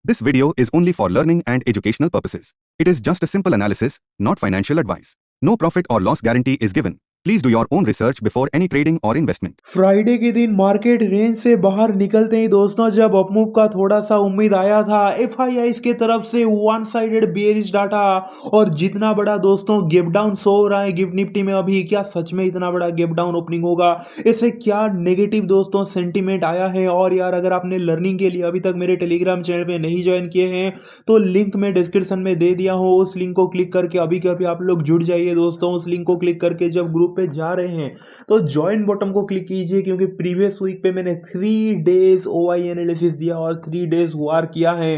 This video is only for learning and educational purposes. It is just a simple analysis, not financial advice. No profit or loss guarantee is given. Please do your own research before any trading or investment. Friday के दिन market range से बाहर निकलते ही दोस्तों जब up move का थोड़ा सा उम्मीद आया था एफआईआईस की तरफ से वन साइडेड बेयरिश डाटा और जितना बड़ा दोस्तों गैप डाउन शो हो रहा है गिफ्ट निफ्टी में अभी क्या सच में इतना बड़ा गैप डाउन ओपनिंग होगा इससे क्या नेगेटिव दोस्तों सेंटीमेंट आया है। और यार अगर आपने लर्निंग के लिए अभी तक मेरे टेलीग्राम चैनल पे नहीं ज्वाइन किए हैं तो लिंक मैं डिस्क्रिप्शन में दे दिया हूँ, उस लिंक को क्लिक करके अभी के अभी आप लोग जुड़ जाइए दोस्तों। उस लिंक को क्लिक करके जब ग्रुप पे जा रहे हैं तो ज्वाइन बटन को क्लिक कीजिए क्योंकि प्रीवियस वीक पे मैंने 3 डेज ओआई एनालिसिस दिया और 3 डेज वार किया है।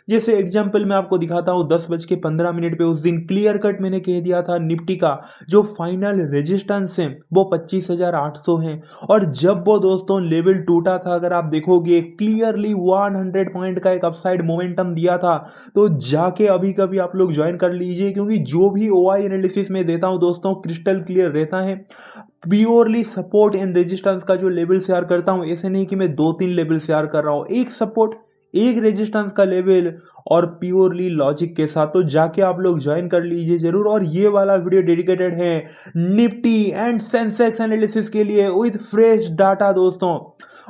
जैसे एग्जांपल मैं आपको दिखाता हूँ 10:15 पे उस दिन क्लियर कट मैंने कह दिया था निफ्टी का जो फाइनल रेजिस्टेंस है वो 25,800 है और जब वो दोस्तों लेवल टूटा था अगर आप देखोगे क्लियरली 100 पॉइंट का एक अपसाइड मोमेंटम दिया था। तो जाके अभी कभी आप लोग ज्वाइन कर लीजिए क्योंकि जो भी ओआई एनालिसिस में देता हूँ दोस्तों क्रिस्टल क्लियर रहता है। प्योरली सपोर्ट एंड रेजिस्टेंस का जो लेवल शेयर करता हूं ऐसे नहीं कि मैं 2-3 लेवल शेयर कर रहा हूं, एक सपोर्ट एक रेजिस्टेंस का लेवल और प्योरली लॉजिक के साथ। तो जाके आप लोग ज्वाइन कर लीजिए जरूर। और ये वाला वीडियो डेडिकेटेड है निफ्टी एंड सेंसेक्स एनालिसिस के लिए विद फ्रेश डाटा दोस्तों।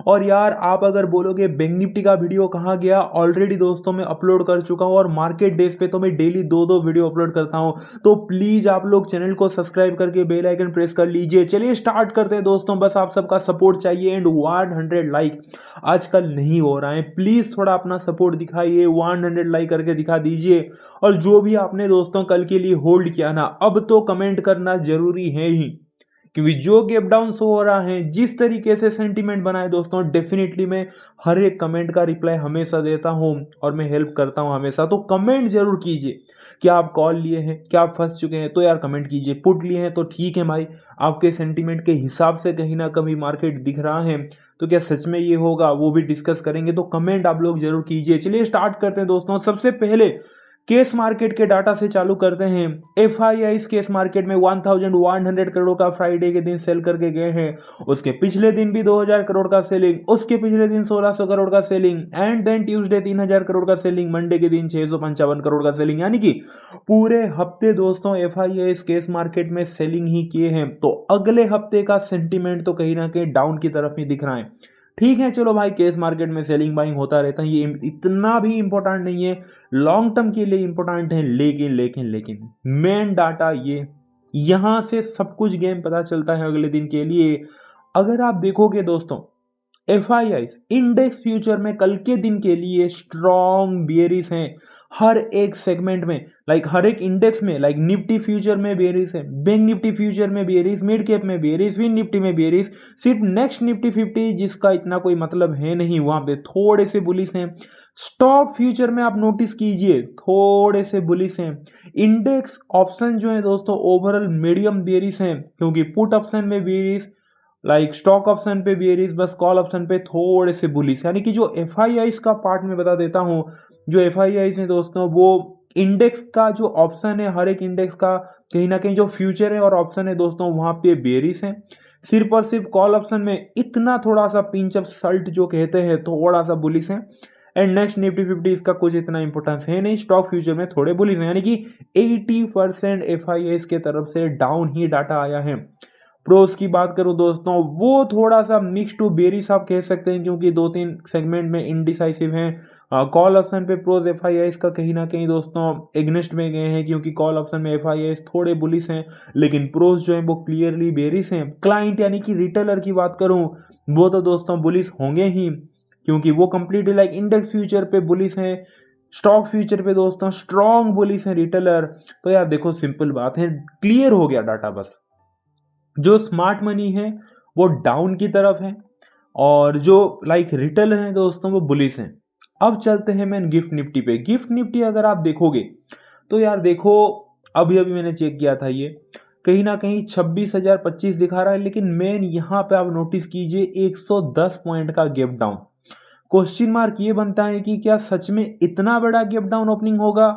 और यार आप अगर बोलोगे बैंक निफ्टी का वीडियो कहाँ गया, ऑलरेडी दोस्तों मैं अपलोड कर चुका हूं और मार्केट डेज पे तो मैं डेली 2-2 वीडियो अपलोड करता हूं। तो प्लीज आप लोग चैनल को सब्सक्राइब करके बेल आइकन प्रेस कर लीजिए। चलिए स्टार्ट करते हैं दोस्तों, बस आप सबका सपोर्ट चाहिए एंड 100 लाइक आजकल नहीं हो रहा है, प्लीज थोड़ा अपना सपोर्ट दिखाइए, 100 लाइक करके दिखा दीजिए। और जो भी आपने दोस्तों कल के लिए होल्ड किया ना अब तो कमेंट करना जरूरी है ही क्योंकि जो गैप डाउन शो हो रहा है जिस तरीके से सेंटीमेंट बना है दोस्तों डेफिनेटली मैं हर एक कमेंट का रिप्लाई हमेशा देता हूं और मैं हेल्प करता हूं हमेशा। तो कमेंट जरूर कीजिए, क्या आप कॉल लिए हैं, क्या आप फंस चुके हैं, तो यार कमेंट कीजिए। पुट लिए हैं तो ठीक है भाई, आपके सेंटीमेंट के हिसाब से कहीं ना कहीं मार्केट दिख रहा है तो क्या सच में ये होगा वो भी डिस्कस करेंगे। तो कमेंट आप लोग जरूर कीजिए। चलिए स्टार्ट करते हैं दोस्तों। सबसे पहले केस मार्केट के डाटा से चालू करते हैं। एफआईआई केस मार्केट में 1100 करोड़ का फ्राइडे के दिन सेल करके गए हैं, उसके पिछले दिन भी 2000 करोड़ का सेलिंग, उसके पिछले दिन 1600 करोड़ का selling and then Tuesday 3000 crore का सेलिंग, मंडे के दिन 655 करोड़ का सेलिंग, यानी कि पूरे हफ्ते दोस्तों एफआईआई केस मार्केट में सेलिंग ही किए हैं। तो अगले हफ्ते का सेंटीमेंट तो कहीं ना कहीं डाउन की तरफ ही दिख रहा है। ठीक है चलो भाई, केस मार्केट में सेलिंग बाइंग होता रहता है, ये इतना भी इंपॉर्टेंट नहीं है, लॉन्ग टर्म के लिए इंपॉर्टेंट है। लेकिन लेकिन लेकिन मेन डाटा ये, यहां से सब कुछ गेम पता चलता है अगले दिन के लिए। अगर आप देखोगे दोस्तों एफआईआई इंडेक्स फ्यूचर में कल के दिन के लिए स्ट्रॉन्ग बियरिश हैं हर एक सेगमेंट में, लाइक हर एक इंडेक्स में, लाइक निफ्टी फ्यूचर में बियरिश है, बैंक निफ्टी फ्यूचर में बियरिश, मिड कैप में बियरिश, विन निफ्टी में बियरिश, सिर्फ नेक्स्ट निफ्टी 50 जिसका इतना कोई मतलब है नहीं वहां पे थोड़े से बुलिश हैं। स्टॉक फ्यूचर में आप नोटिस कीजिए थोड़े से बुलिश हैं। इंडेक्स ऑप्शन जो है दोस्तों ओवरऑल मीडियम बियरिश हैं क्योंकि पुट ऑप्शन में बियरिश, लाइक स्टॉक ऑप्शन पे बियरिश, बस कॉल ऑप्शन पे थोड़े से बुलिश। यानी कि जो एफआईआई का पार्ट में बता देता हूं, जो एफआईआई है दोस्तों वो इंडेक्स का जो ऑप्शन है हर एक इंडेक्स का कहीं ना कहीं जो फ्यूचर है और ऑप्शन है दोस्तों वहां पे बेरिश है। सिर्फ और सिर्फ कॉल ऑप्शन में इतना थोड़ा सा पिंच ऑफ सल्ट जो कहते हैं थोड़ा सा बुलिश है। एंड नेक्स्ट निफ्टी 50 इसका कुछ इतना इंपॉर्टेंस है नहीं, स्टॉक फ्यूचर में थोड़े बुलिश है, यानी कि 80% एफआईआई के तरफ से डाउन ही डाटा आया है। प्रोस की बात करूं दोस्तों वो थोड़ा सा मिक्स टू बेरिश आप कह सकते हैं क्योंकि 2-3 सेगमेंट में इनडिसाइसिव हैं। कॉल ऑप्शन पे प्रोस एफआईआई का कहीं ना कहीं दोस्तों एग्नेस्ट में गए हैं क्योंकि कॉल ऑप्शन में एफआईआई थोड़े बुलिश हैं लेकिन प्रोस जो है वो क्लियरली बेरिश हैं। क्लाइंट यानी कि रिटेलर की बात करूं वो तो दोस्तों बुलिश होंगे ही क्योंकि वो कंप्लीटली लाइक इंडेक्स फ्यूचर पे बुलिश हैं, स्टॉक फ्यूचर पे दोस्तों स्ट्रॉन्ग बुलिश हैं रिटेलर। तो यार देखो सिंपल बात है, क्लियर हो गया डाटा। बस जो स्मार्ट मनी है वो डाउन की तरफ है और जो लाइक रिटेल है दोस्तों वो बुलिश हैं। अब चलते हैं मैन गिफ्ट निफ्टी पे। गिफ्ट निफ्टी अगर आप देखोगे तो यार देखो अभी अभी मैंने चेक किया था, ये कहीं ना कहीं 26,025 दिखा रहा है लेकिन मेन यहां पे आप नोटिस कीजिए 110 पॉइंट का गैप डाउन। क्वेश्चन मार्क ये बनता है कि क्या सच में इतना बड़ा गैप डाउन ओपनिंग होगा।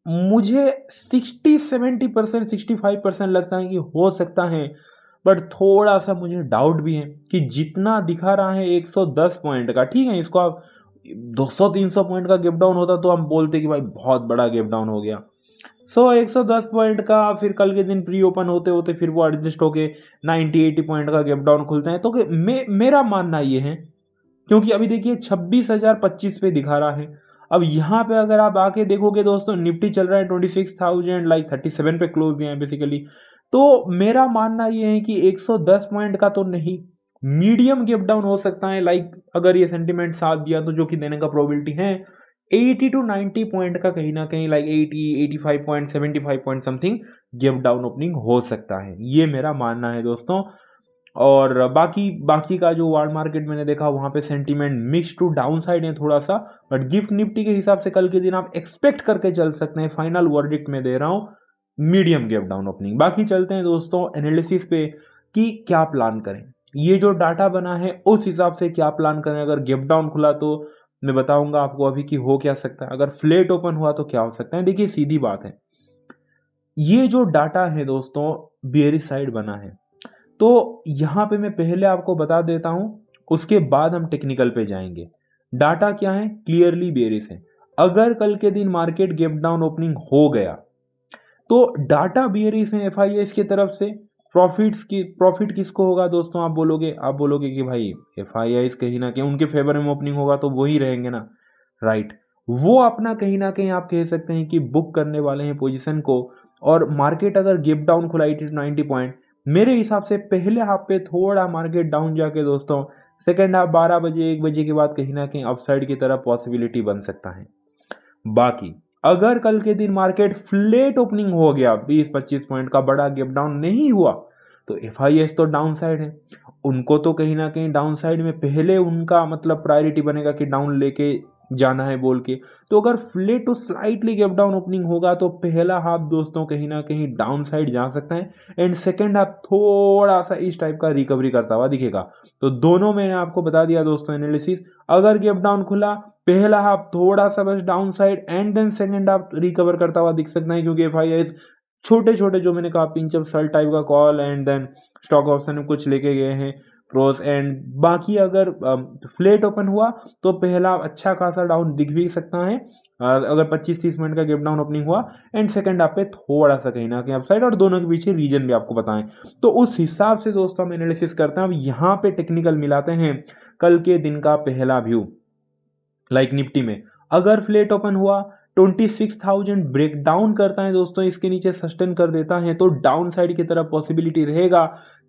मुझे 60-70% 65% लगता है कि हो सकता है, बट थोड़ा सा मुझे डाउट भी है कि जितना दिखा रहा है 110 पॉइंट का, ठीक है इसको आप 200-300 पॉइंट का गैप डाउन होता तो हम बोलते कि भाई बहुत बड़ा गैप डाउन हो गया। 110 पॉइंट का फिर कल के दिन प्री ओपन होते होते फिर वो एडजस्ट होके 90-80 पॉइंट का गैप डाउन खुलते हैं। तो मेरा मानना ये है, क्योंकि अभी देखिए 26,025 पे दिखा रहा है। अब यहाँ पे अगर आप आके देखोगे दोस्तों, निफ्टी चल रहा है 26,000 लाइक 37 पे क्लोज दिया है बेसिकली। तो मेरा मानना ये है कि 110 पॉइंट का तो नहीं, मीडियम गैप डाउन हो सकता है। लाइक अगर ये सेंटिमेंट साथ दिया तो जो कि देने का प्रोबेबिलिटी है 80 टू 90 पॉइंट का, कहीं ना कहीं like 80, 85 point, 75 point something gap down opening हो सकता है। ये मेरा मानना है दोस्तों। और बाकी बाकी का जो वर्ल्ड मार्केट मैंने देखा वहां पे sentiment mix to down side है थोड़ा सा, बट गिफ्ट निफ्टी के हिसाब से कल के दिन आप एक्सपेक्ट करके चल सकते हैं। फाइनल वर्डिक्ट में दे रहा हूं मीडियम गैप डाउन ओपनिंग। बाकी चलते हैं दोस्तों एनालिसिस पे कि क्या प्लान करें, ये जो डाटा बना है उस हिसाब से क्या प्लान करें। अगर गैप डाउन खुला तो मैं बताऊंगा आपको अभी कि हो क्या सकता है, अगर फ्लैट ओपन हुआ तो क्या हो सकता है। देखिए सीधी बात है, ये जो डाटा है दोस्तों बेयरिश साइड बना है, तो यहां पे मैं पहले आपको बता देता हूं, उसके बाद हम टेक्निकल पे जाएंगे। डाटा क्या है, क्लियरली बेयरिश है। अगर कल के दिन मार्केट गैप डाउन ओपनिंग हो गया तो डाटा बेयरिश है एफआईआई की तरफ से। प्रॉफिट किसको होगा दोस्तों, आप बोलोगे कि भाई एफआईआई कहीं ना कहीं उनके फेवर में ओपनिंग होगा तो वही रहेंगे ना, राइट। वो अपना कहीं ना कहीं आप कह सकते हैं कि बुक करने वाले हैं पोजीशन को। और मार्केट अगर गैप डाउन खुला 80 to 90 पॉइंट, मेरे हिसाब से पहले हाफ पे थोड़ा मार्केट डाउन जाके दोस्तों सेकेंड हाफ 12 बजे 1 बजे के बाद कहीं ना कहीं अपसाइड की तरफ पॉसिबिलिटी बन सकता है। बाकी अगर कल के दिन मार्केट फ्लैट ओपनिंग हो गया 20-25 पॉइंट का, बड़ा गैप डाउन नहीं हुआ, तो एफआईएस तो डाउन साइड है, उनको तो कहीं ना कहीं डाउन साइड में पहले उनका मतलब प्रायोरिटी बनेगा कि डाउन लेके जाना है बोल के। तो अगर flat to slightly gap down opening होगा तो पहला हाफ दोस्तों कहीं ना कहीं डाउन साइड जा सकता है, एंड सेकेंड हाफ थोड़ा सा इस टाइप का रिकवरी करता हुआ दिखेगा। तो दोनों मैंने आपको बता दिया दोस्तों एनालिसिस। अगर गैप डाउन खुला पहला हाफ थोड़ा सा बस down side, and then second half recover करता हुआ दिख सकता है, क्योंकि एफआईआईस छोटे छोटे जो मैंने कहा पिंच ऑफ सल्ट टाइप का call and then stock option में कुछ लेके गए हैं प्रोस। एंड बाकी अगर फ्लैट ओपन हुआ तो पहला अच्छा खासा डाउन दिख भी सकता है, अगर 25-30 मिनट का गैप डाउन ओपनिंग हुआ, एंड सेकंड हाफ पे थोड़ा सा कहीं ना कहीं अपसाइड, और दोनों के पीछे रीजन भी आपको बताएं। तो उस हिसाब से दोस्तों हम एनालिसिस करते हैं। अब यहाँ पे टेक्निकल मिलाते हैं कल के दिन का पहला व्यू। लाइक निफ्टी में अगर फ्लैट ओपन हुआ 26,000 ब्रेक डाउन करता है दोस्तों, इसके नीचे सस्टेन कर देता है तो डाउन साइड की तरफ पॉसिबिलिटी रहेगा,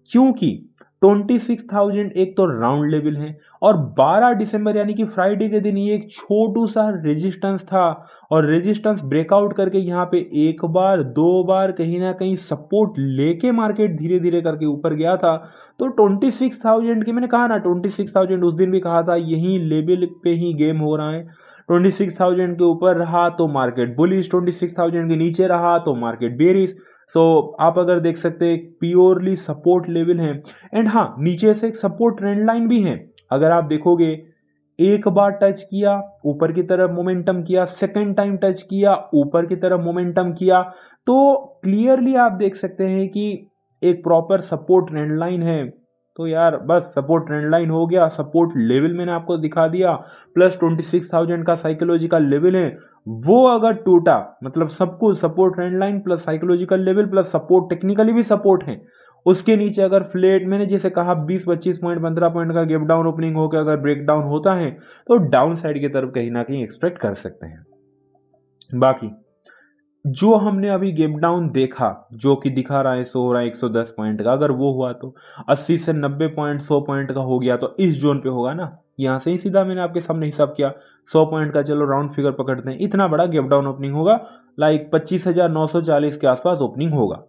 क्योंकि 26,000 एक तो राउंड लेवल है, और 12 दिसंबर यानी कि फ्राइडे के दिन ये एक छोटू सा रेजिस्टेंस था, और रेजिस्टेंस ब्रेकआउट करके यहाँ पे एक बार दो बार कहीं ना कहीं सपोर्ट लेके मार्केट धीरे धीरे करके ऊपर गया था। तो 26,000 की मैंने कहा ना, 26,000 उस दिन भी कहा था यही लेवल पे ही गेम हो रहा है। 26,000 के ऊपर रहा तो मार्केट बुलिश, 26,000 के नीचे रहा तो मार्केट बेरिश। सो आप अगर देख सकते हैं प्योरली सपोर्ट लेवल है, एंड हाँ नीचे से एक सपोर्ट ट्रेंड लाइन भी है। अगर आप देखोगे एक बार टच किया ऊपर की तरफ मोमेंटम किया, सेकंड टाइम टच किया ऊपर की तरफ मोमेंटम किया, तो क्लियरली आप देख सकते हैं कि एक प्रॉपर सपोर्ट ट्रेंड लाइन है। तो यार बस सपोर्ट ट्रेंड लाइन हो गया, सपोर्ट लेवल मैंने आपको दिखा दिया, प्लस 26,000 का साइकोलॉजिकल लेवल है, वो अगर टूटा मतलब सब कुछ support trend line plus psychological level plus support, technically भी सपोर्ट है, उसके नीचे अगर फ्लैट मैंने जैसे कहा 20-25 पॉइंट 15 पॉइंट का गैप डाउन ओपनिंग होकर अगर ब्रेक डाउन होता है तो डाउन साइड की तरफ कहीं ना कहीं एक्सपेक्ट कर सकते हैं। बाकी जो हमने अभी गैप डाउन देखा जो कि दिखा रहा है शो हो रहा है 110 पॉइंट का, अगर वो हुआ तो 80 से 90 पॉइंट 100 पॉइंट का हो गया तो इस जोन पे होगा ना। यहां से ही सीधा मैंने आपके सामने हिसाब किया 100 पॉइंट का, चलो राउंड फिगर पकड़ते हैं, इतना बड़ा गैप डाउन ओपनिंग होगा, लाइक 25,940 के आसपास ओपनिंग होगा।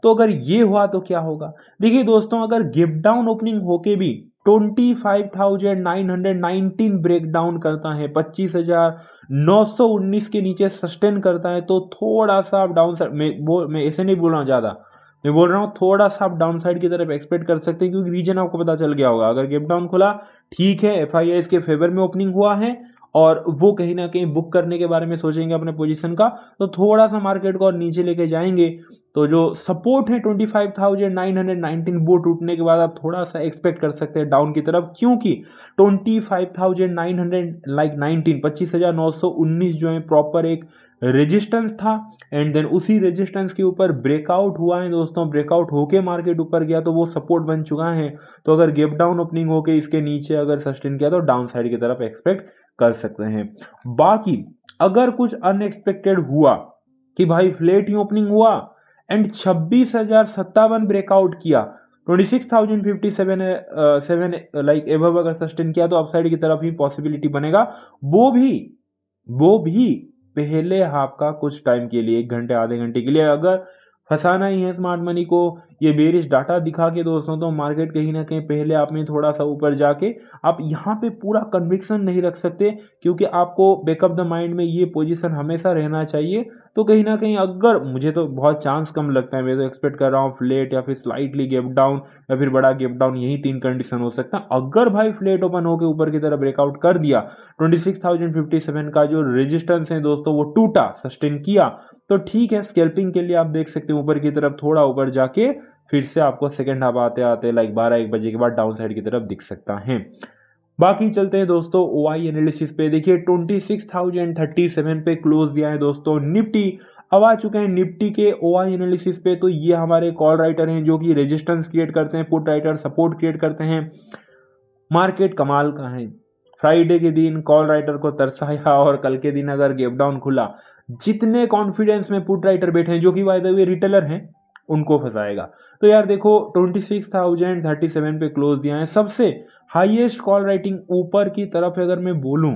तो अगर ये हुआ तो क्या होगा, देखिए दोस्तों अगर गैप डाउन ओपनिंग होके भी 25,919 ब्रेक डाउन करता है, 25,919 के नीचे सस्टेन करता है, तो थोड़ा सा आप डाउन साइड मैं ऐसे नहीं बोल रहा हूँ ज्यादा, मैं बोल रहा हूँ थोड़ा सा आप डाउन साइड की तरफ एक्सपेक्ट कर सकते हैं, क्योंकि रीजन आपको पता चल गया होगा। अगर गैप डाउन खुला ठीक है, एफआईआई के फेवर में ओपनिंग हुआ है और वो कहीं ना कहीं बुक करने के बारे में सोचेंगे अपने पोजीशन का, तो थोड़ा सा मार्केट को और नीचे लेके जाएंगे। तो जो सपोर्ट है 25,919 वो टूटने के बाद आप थोड़ा सा एक्सपेक्ट कर सकते हैं डाउन की तरफ, क्योंकि 25,900 लाइक 25,919 जो है प्रॉपर एक रेजिस्टेंस था एंड देन उसी रेजिस्टेंस के ऊपर ब्रेकआउट हुआ है दोस्तों, ब्रेकआउट होके मार्केट ऊपर गया तो वो सपोर्ट बन चुका है। तो अगर गैप डाउन ओपनिंग होके इसके नीचे अगर सस्टेन किया तो डाउन साइड की तरफ एक्सपेक्ट कर सकते हैं। बाकी अगर कुछ अनएक्सपेक्टेड हुआ कि भाई फ्लैट ही ओपनिंग हुआ एंड 26,057 ब्रेकआउट किया, 26,057 लाइक एबव अगर सस्टेन किया तो अपसाइड की तरफ ही पॉसिबिलिटी बनेगा, वो भी पहले हाफ का कुछ टाइम के लिए, 1 घंटे आधे घंटे के लिए। अगर फंसाना ही है स्मार्ट मनी को ये बेरिश डाटा दिखा के दोस्तों, तो मार्केट कहीं ना कहीं पहले आप में थोड़ा सा ऊपर जाके आप यहाँ पे पूरा कन्विक्शन नहीं रख सकते, क्योंकि आपको बैकअप द माइंड में ये पोजीशन हमेशा रहना चाहिए। तो कहीं ना कहीं अगर, मुझे तो बहुत चांस कम लगता है, मैं तो एक्सपेक्ट कर रहा हूँ फ्लैट या फिर स्लाइटली गैप डाउन या फिर बड़ा गैप डाउन, यही 3 कंडीशन हो सकता है। अगर भाई फ्लैट ओपन होकर ऊपर की तरफ ब्रेकआउट कर दिया, 26,057 का जो रेजिस्टेंस है दोस्तों वो टूटा, सस्टेन किया, तो ठीक है, स्कैल्पिंग के लिए आप देख सकते हैं ऊपर की तरफ थोड़ा ऊपर जाके फिर से आपको सेकंड हाफ आते आते लाइक 12-1 बजे के बाद डाउन साइड की तरफ दिख सकता है। बाकी चलते हैं दोस्तों ओआई एनालिसिस पे। देखिए 26,037 पे क्लोज दिया है दोस्तों निफ्टी। अब आ चुके हैं निफ्टी के ओआई एनालिसिस पे। तो ये हमारे कॉल राइटर हैं जो कि रेजिस्टेंस क्रिएट करते हैं, पुट राइटर सपोर्ट क्रिएट करते हैं। मार्केट कमाल का है, फ्राइडे के दिन कॉल राइटर को तरसाया और कल के दिन अगर गैप डाउन खुला, जितने कॉन्फिडेंस में पुट राइटर बैठे हैं जो कि बाय द वे रिटेलर हैं, उनको फंसाएगा। तो यार देखो 26,037 पे क्लोज दिया है। सबसे हाईएस्ट कॉल राइटिंग ऊपर की तरफ अगर मैं बोलूं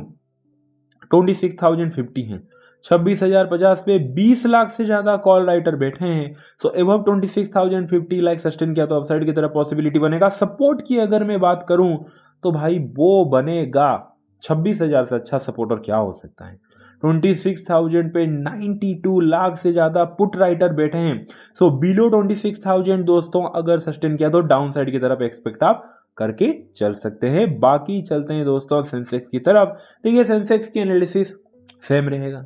26,050 है, 26,050 पे 20 लाख से ज्यादा कॉल राइटर बैठे हैं। सो एबव 26,050 लाख सस्टेन किया तो अपसाइड की तरफ पॉसिबिलिटी बनेगा। सपोर्ट की अगर मैं बात करूं तो भाई वो बनेगा 26,000 से अच्छा सपोर्टर क्या हो सकता है। 26,000 पे 92 लाख से ज्यादा पुट राइटर बैठे हैं। सो बिलो 26,000 दोस्तों अगर सस्टेन किया तो डाउन साइड की तरफ एक्सपेक्ट आप करके चल सकते हैं। बाकी चलते हैं दोस्तों सेंसेक्स की तरफ। देखिए सेंसेक्स की एनालिसिस सेम रहेगा,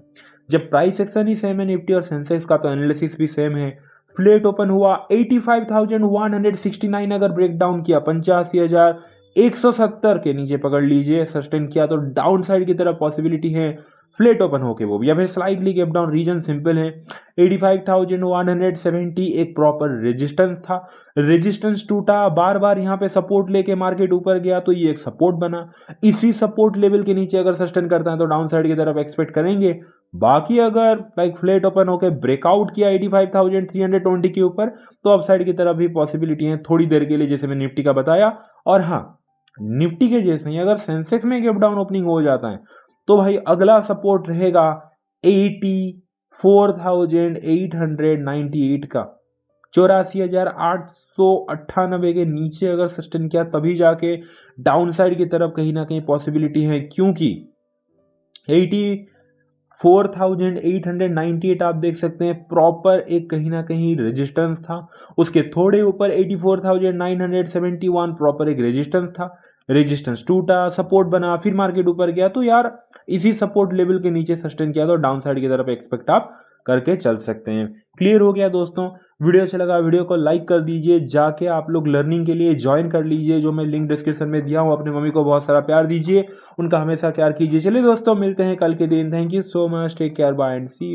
जब प्राइस एक्शन ही सेम है निफ्टी और सेंसेक्स का, तो एनालिसिस भी सेम है। फ्लैट ओपन हुआ 85,169 अगर ब्रेक डाउन किया 85,170 के नीचे पकड़ लीजिए, सस्टेन किया तो डाउन साइड की तरफ पॉसिबिलिटी है फ्लैट ओपन होके वो भी, या फिर slightly gap down. Reason simple है, 85,170 एक प्रॉपर रेजिस्टेंस था, रेजिस्टेंस टूटा, बार बार यहाँ पे सपोर्ट लेके मार्केट ऊपर गया तो ये एक सपोर्ट बना। इसी सपोर्ट लेवल के नीचे अगर सस्टेन करता है तो डाउन साइड की तरफ एक्सपेक्ट करेंगे। बाकी अगर लाइक फ्लैट ओपन होकर ब्रेकआउट किया 85,320 के ऊपर तो अपसाइड की तरफ भी पॉसिबिलिटी है थोड़ी देर के लिए, जैसे मैं निफ्टी का बताया। और हाँ, निफ्टी के जैसे ही अगर सेंसेक्स में गैप डाउन ओपनिंग हो जाता है तो भाई अगला सपोर्ट रहेगा 84,898 का, 84,898 के नीचे अगर सस्टेन किया तभी जाके डाउन साइड की तरफ कहीं ना कहीं पॉसिबिलिटी है, क्योंकि 84,898 आप देख सकते हैं प्रॉपर एक कहीं ना कहीं रेजिस्टेंस था। उसके थोड़े ऊपर 84,971 प्रॉपर एक रेजिस्टेंस था, रेजिस्टेंस टूटा, सपोर्ट बना, फिर मार्केट ऊपर गया। तो यार इसी सपोर्ट लेवल के नीचे सस्टेन किया तो डाउन साइड की तरफ एक्सपेक्ट आप करके चल सकते हैं। क्लियर हो गया दोस्तों? वीडियो अच्छा लगा वीडियो को लाइक कर दीजिए, जाके आप लोग लर्निंग के लिए ज्वाइन कर लीजिए, जो मैं लिंक डिस्क्रिप्शन में दिया हूं। अपने मम्मी को बहुत सारा प्यार दीजिए, उनका हमेशा केयर कीजिए। चलिए दोस्तों मिलते हैं कल के दिन। Thank you so much, take care, bye and C.